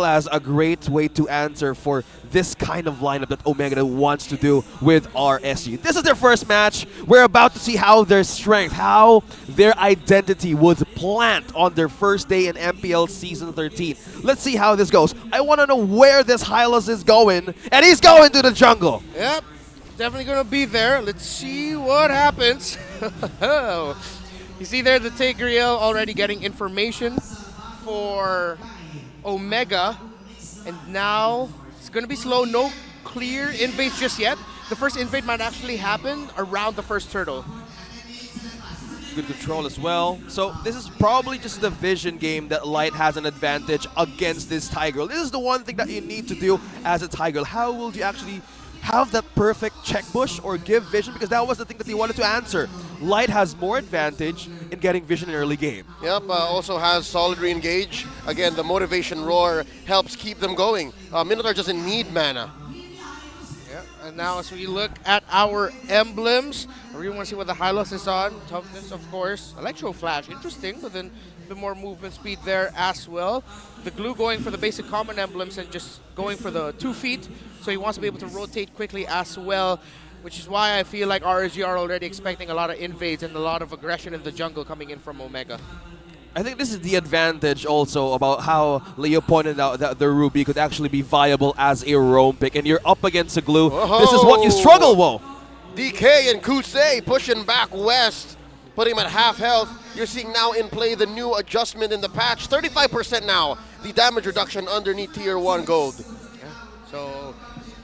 as a great way to answer for this kind of lineup that Omega wants to do with RSG. This is their first match. We're about to see how their strength, how their identity was plant on their first day in MPL Season 13. Let's see how this goes. I want to know where this Hylos is going, and he's going to the jungle. Yep, definitely going to be there. Let's see what happens. You see there the Tigreal already getting information for Omega, and now it's going to be slow. No clear invades just yet. The first invade might actually happen around the first turtle. Good control as well. So this is probably just the vision game that Light has an advantage against this Tigreal. This is the one thing that you need to do as a Tigreal. How will you actually have that perfect check push or give vision? Because that was the thing that they wanted to answer. Light has more advantage in getting vision in early game. Yep, also has solid re-engage. Again, the motivation roar helps keep them going. Minotaur doesn't need mana. Yeah, and now as we look at our emblems, I really want to see what the Hylos is on. Toughness, of course. Electro Flash, interesting, but then a bit more movement speed there as well. The Glue going for the basic common emblems and just going for the 2 feet. So he wants to be able to rotate quickly as well, which is why I feel like RSG are already expecting a lot of invades and a lot of aggression in the jungle coming in from Omega. I think this is the advantage also about how Leo pointed out that the Ruby could actually be viable as a roam pick, and you're up against a Glue. Whoa. This is what you struggle with. DK and Kusei pushing back west, putting him at half health. You're seeing now in play the new adjustment in the patch. 35% now, the damage reduction underneath Tier 1 Gold. Yeah. So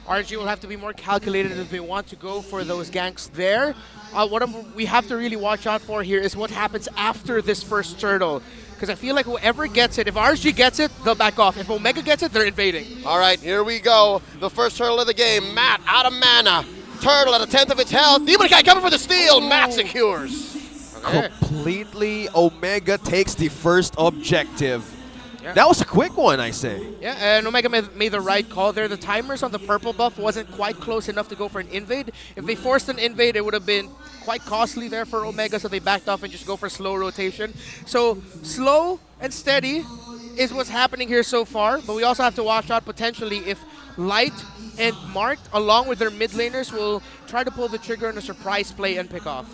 RSG will have to be more calculated if they want to go for those ganks there. What we have to really watch out for here is what happens after this first turtle. Because I feel like whoever gets it, if RSG gets it, they'll back off. If Omega gets it, they're invading. All right, here we go. The first turtle of the game. Matt out of mana. Turtle at a 10th of its health. Demon Guy coming for the steal. Matt secures. Okay. Completely, Omega takes the first objective. Yeah. That was a quick one, I say. Yeah, and Omega made the right call there. The timers on the purple buff wasn't quite close enough to go for an invade. If they forced an invade, it would have been quite costly there for Omega, so they backed off and just go for slow rotation. So slow and steady is what's happening here so far, but we also have to watch out potentially if Light and Marked, along with their mid laners, will try to pull the trigger on a surprise play and pick off.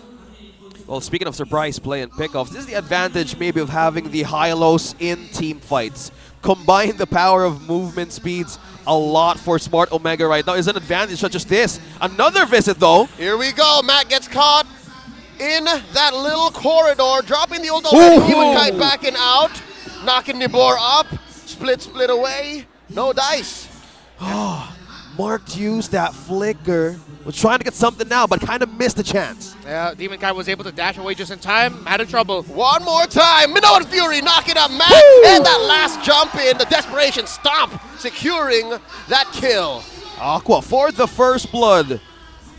Well, speaking of surprise play and pickoffs, this is the advantage maybe of having the Hylos in team fights. Combine the power of movement speeds a lot for Smart Omega right now is an advantage such as this. Another visit though. Here we go. Matt gets caught in that little corridor, dropping the ult already. Demon Kite backing out, knocking Nibor up, split away. No dice. Marked used that flicker. Was trying to get something now, but kind of missed the chance. Yeah, Demon Kai was able to dash away just in time. Out of trouble. One more time. Minnow and Fury knocking up Matt. And that last jump in, the desperation stomp, securing that kill. Aqua for the first blood.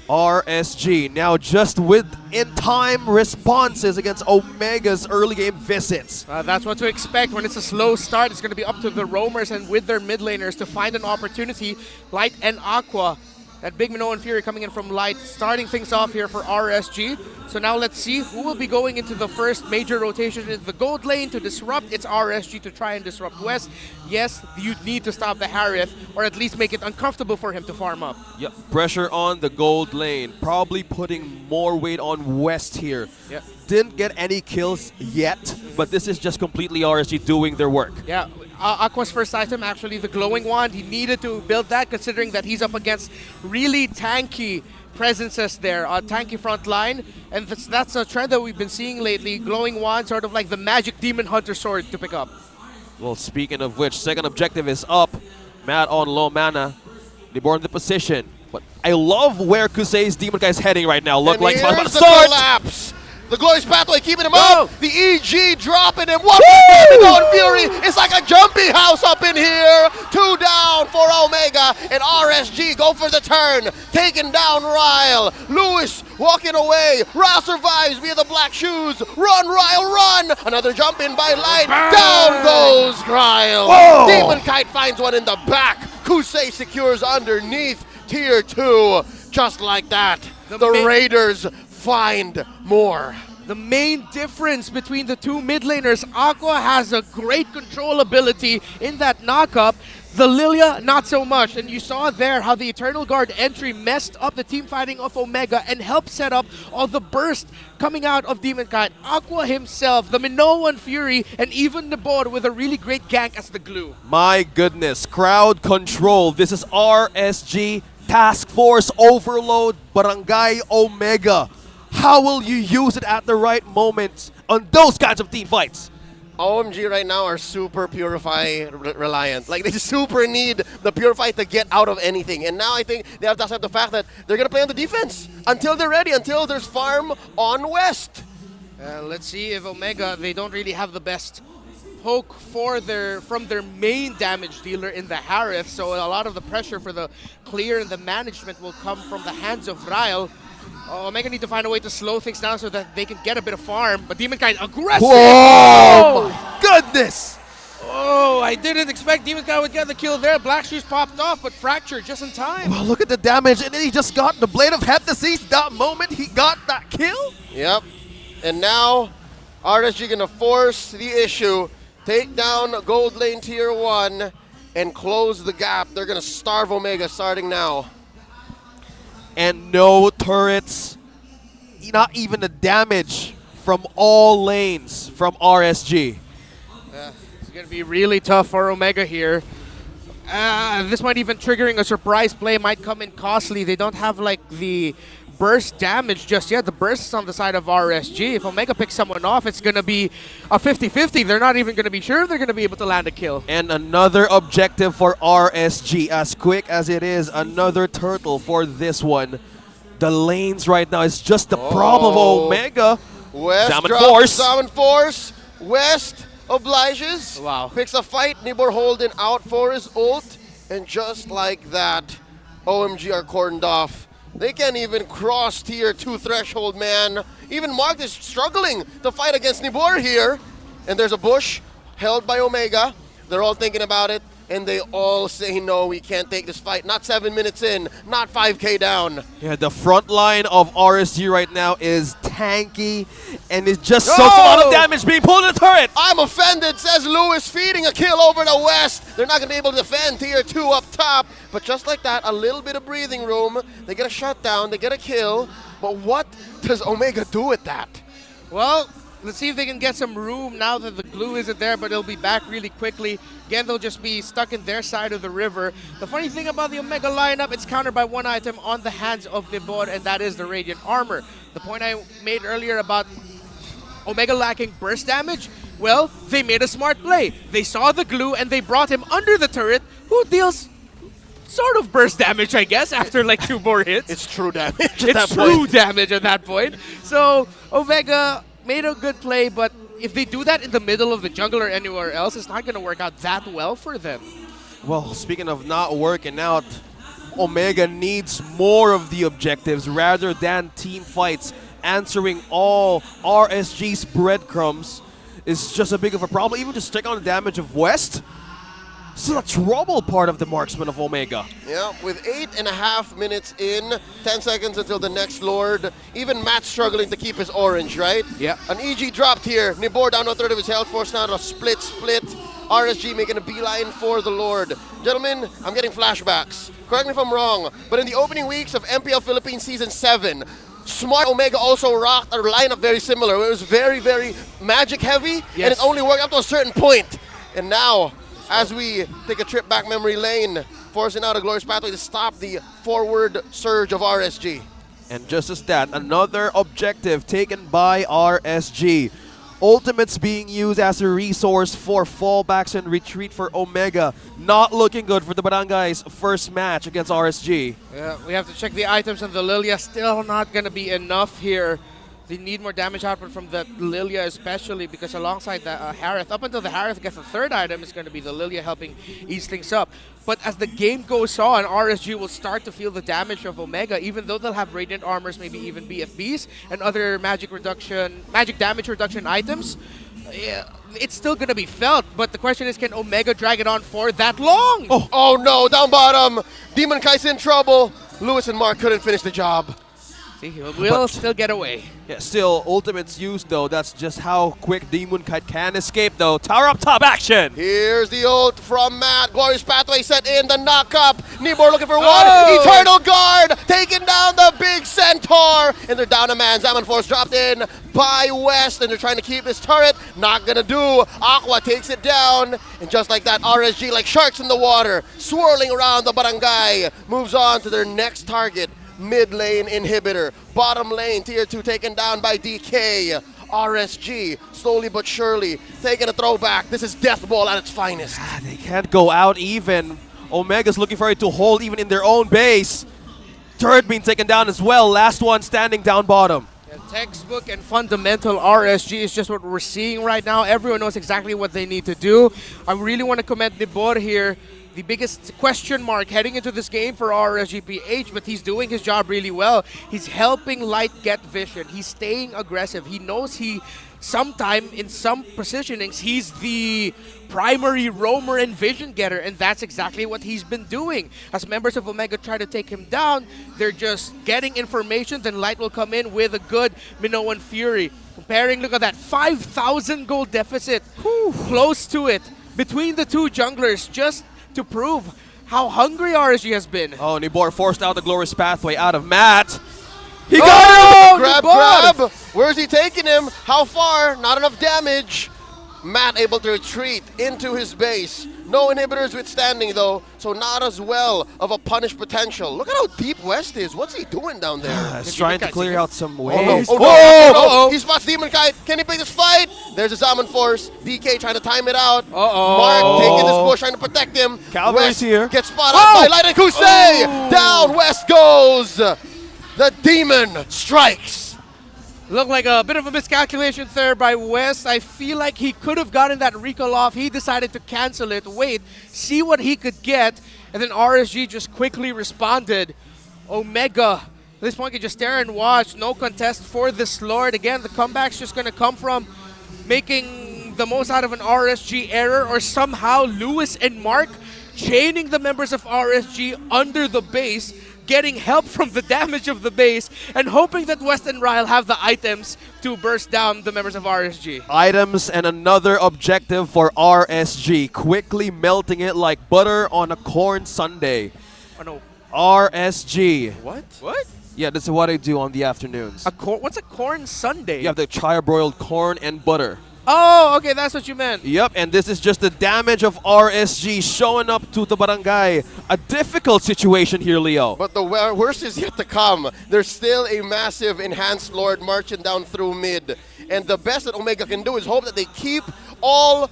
RSG now just with in-time responses against Omega's early game visits. That's what to expect when it's a slow start. It's going to be up to the roamers and with their mid laners to find an opportunity. Light and Aqua. That big Minnow and Fury coming in from Light, starting things off here for RSG. So now let's see who will be going into the first major rotation in the gold lane to disrupt. It's RSG to try and disrupt West. Yes, you need to stop the Harith, or at least make it uncomfortable for him to farm up. Yep, pressure on the gold lane. Probably putting more weight on West here. Yep. Didn't get any kills yet, but this is just completely RSG doing their work. Yeah. Aqua's first item, actually, the glowing wand. He needed to build that, considering that he's up against really tanky presences there, tanky front line, and that's a trend that we've been seeing lately. Glowing wand, sort of like the magic demon hunter sword to pick up. Well, speaking of which, second objective is up. Matt on low mana. Nibor in the position. But I love where Kusei's Demon Guy is heading right now. Look and like it's about to here's the start. collapse. The glorious pathway keeping him Whoa. up. The EG dropping him. One more on Fury. It's like a jumpy house up in here. 2 down for Omega. And RSG go for the turn. Taking down Ryle. Lewis walking away. Ryle survives via the black shoes. Run, Ryle, run. Another jump in by Light. Down goes Ryle. Whoa. Demon Kite finds one in the back. Kusei secures underneath Tier 2. Just like that. The Raiders find more. The main difference between the two mid laners, Aqua has a great control ability in that knockup. The Lilia, not so much. And you saw there how the Eternal Guard entry messed up the team fighting of Omega and helped set up all the burst coming out of Demonkind. Aqua himself, the Minoan Fury, and even Nibor with a really great gank as the glue. My goodness, crowd control. This is RSG, Task Force Overload, Barangay Omega. How will you use it at the right moments on those kinds of team fights? OMG right now are super Purify reliant. Like, they super need the Purify to get out of anything. And now I think they have to accept the fact that they're going to play on the defense until they're ready, until there's farm on West. Let's see if Omega, they don't really have the best poke from their main damage dealer in the Harith. So a lot of the pressure for the clear and the management will come from the hands of Ryle. Omega need to find a way to slow things down so that they can get a bit of farm. But Demonkind aggressive! Whoa! My goodness! Oh, I didn't expect Demonkind would get the kill there. Black Shoes popped off, but Fracture just in time. Well, look at the damage, and then he just got the Blade of Heptasis. That moment he got that kill. Yep. And now RSG gonna force the issue, take down gold lane tier 1, and close the gap. They're gonna starve Omega starting now. And no turrets, not even the damage from all lanes from RSG. It's going to be really tough for Omega here. This might even triggering a surprise play might come in costly. They don't have like the burst damage just yet. The burst is on the side of RSG. If Omega picks someone off, it's going to be a 50-50. They're not even going to be sure if they're going to be able to land a kill. And another objective for RSG. As quick as it is, another turtle for this one. The lanes right now is just the problem of Omega. West Salmon drops Force. Salmon Force. West obliges. Wow. Picks a fight. Nibor holding out for his ult. And just like that, OMG are cordoned off. They can't even cross tier 2 threshold, man. Even Mark is struggling to fight against Nibor here. And there's a bush held by Omega. They're all thinking about it. And they all say, no, we can't take this fight. Not 7 minutes in, not 5K down. Yeah, the front line of RSG right now is tanky. And it's just so amount of damage being pulled in the turret. I'm offended, says Lewis, feeding a kill over the West. They're not going to be able to defend tier 2 up top. But just like that, a little bit of breathing room. They get a shutdown, they get a kill. But what does Omega do with that? Well, let's see if they can get some room now that the glue isn't there, but it'll be back really quickly. Again, they'll just be stuck in their side of the river. The funny thing about the Omega lineup, it's countered by one item on the hands of Nibor, and that is the Radiant Armor. The point I made earlier about Omega lacking burst damage, well, they made a smart play. They saw the glue, and they brought him under the turret, who deals sort of burst damage, I guess, after like 2 more hits. It's true damage at It's that true point. damage at that point. So, Omega made a good play, but if they do that in the middle of the jungle or anywhere else, it's not going to work out that well for them. Well, speaking of not working out, Omega needs more of the objectives rather than team fights. Answering all RSG's breadcrumbs is just a big of a problem. Even just check on the damage of West. Still a trouble part of the marksman of Omega. Yeah, with 8.5 minutes in, 10 seconds until the next Lord. Even Matt's struggling to keep his orange, right? Yeah. An EG dropped here. Nibor down to a third of his health, forced out a split. RSG making a beeline for the Lord. Gentlemen, I'm getting flashbacks. Correct me if I'm wrong, but in the opening weeks of MPL Philippines Season 7, Smart Omega also rocked a lineup very similar. It was very, very magic heavy, Yes. and it only worked up to a certain point. And now, as we take a trip back memory lane, forcing out a glorious pathway to stop the forward surge of RSG. And just as that, another objective taken by RSG. Ultimates being used as a resource for fallbacks and retreat for Omega. Not looking good for the Barangay's first match against RSG. Yeah, we have to check the items, and the Lilia still not going to be enough here. They need more damage output from the Lilia, especially because alongside the Harith, up until the Harith gets the third item, is going to be the Lilia helping ease things up. But as the game goes on, RSG will start to feel the damage of Omega, even though they'll have Radiant Armors, maybe even BFBs, and other magic damage reduction items. Yeah, it's still going to be felt, but the question is, can Omega drag it on for that long? Oh no, down bottom. Demon Kai's in trouble. Lewis and Mark couldn't finish the job. See, he will still get away. Yeah, still, ultimate's used though. That's just how quick Demon Kite can escape though. Tower up top action! Here's the ult from Matt. Glorious Pathway set in the knock-up. Nibor looking for one. Oh! Eternal Guard taking down the big Centaur. And they're down a man. Zaman Force dropped in by West. And they're trying to keep this turret. Not gonna do. Aqua takes it down. And just like that, RSG like sharks in the water. Swirling around the barangay. Moves on to their next target. Mid lane inhibitor. Bottom lane, tier 2 taken down by DK. RSG, slowly but surely, taking a throwback. This is Death Ball at its finest. They can't go out even. Omega's looking for it to hold even in their own base. Turret being taken down as well. Last one standing down bottom. Yeah, textbook and fundamental RSG is just what we're seeing right now. Everyone knows exactly what they need to do. I really want to commend Nibor here. The biggest question mark heading into this game for RSGPH, but he's doing his job really well. He's helping Light get vision. He's staying aggressive. He knows sometime in some positionings, he's the primary roamer and vision getter, and that's exactly what he's been doing. As members of Omega try to take him down, they're just getting information, then Light will come in with a good Minoan Fury. Comparing, look at that, 5,000 gold deficit, close to it, between the two junglers, just to prove how hungry RSG has been. Oh, Nibor forced out the Glorious Pathway out of Matt. He Oh! got him! Grab! Where's he taking him? How far? Not enough damage. Matt able to retreat into his base. No inhibitors withstanding though, so not as well of a punish potential. Look at how deep West is. What's he doing down there? He's trying to clear out some Oh waves. no, Uh-oh. He spots Demon Kite. Can he play this fight? There's a Zaman Force. DK trying to time it out. Uh-oh. Mark taking this bush, trying to protect him. Cavalry's West here. gets spotted by Light and Kusei. Oh. Down West goes. The Demon strikes. Looked like a bit of a miscalculation there by West. I feel like he could have gotten that recall off. He decided to cancel it, wait, see what he could get, and then RSG just quickly responded. Omega, at this point, can just stare and watch. No contest for this Lord. Again, the comeback's just going to come from making the most out of an RSG error, or somehow Lewis and Mark chaining the members of RSG under the base, getting help from the damage of the base, and hoping that West and Ryle have the items to burst down the members of RSG. Items and another objective for RSG. Quickly melting it like butter on a corn sundae. Oh no. RSG. What? What? Yeah, this is what I do on the afternoons. What's a corn sundae? You have the char-broiled corn and butter. Oh, okay, that's what you meant. Yep, and this is just the damage of RSG showing up to the barangay. A difficult situation here, Leo. But the worst is yet to come. There's still a massive enhanced Lord marching down through mid. And the best that Omega can do is hope that they keep all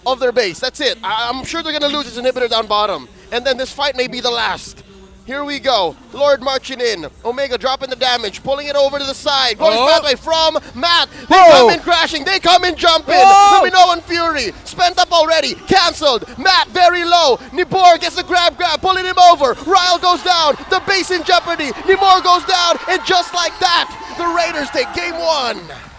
of their base. That's it. I'm sure they're going to lose his inhibitor down bottom. And then this fight may be the last. Here we go. Lord marching in. Omega dropping the damage, pulling it over to the side. Glorious Pathway from Matt. They come in crashing. They come in jumping. Whoa! Minoan Fury. Spent up already. Cancelled. Matt very low. Nibor gets the grab, pulling him over. Ryle goes down. The base in jeopardy. Nibor goes down. And just like that, the Raiders take game 1.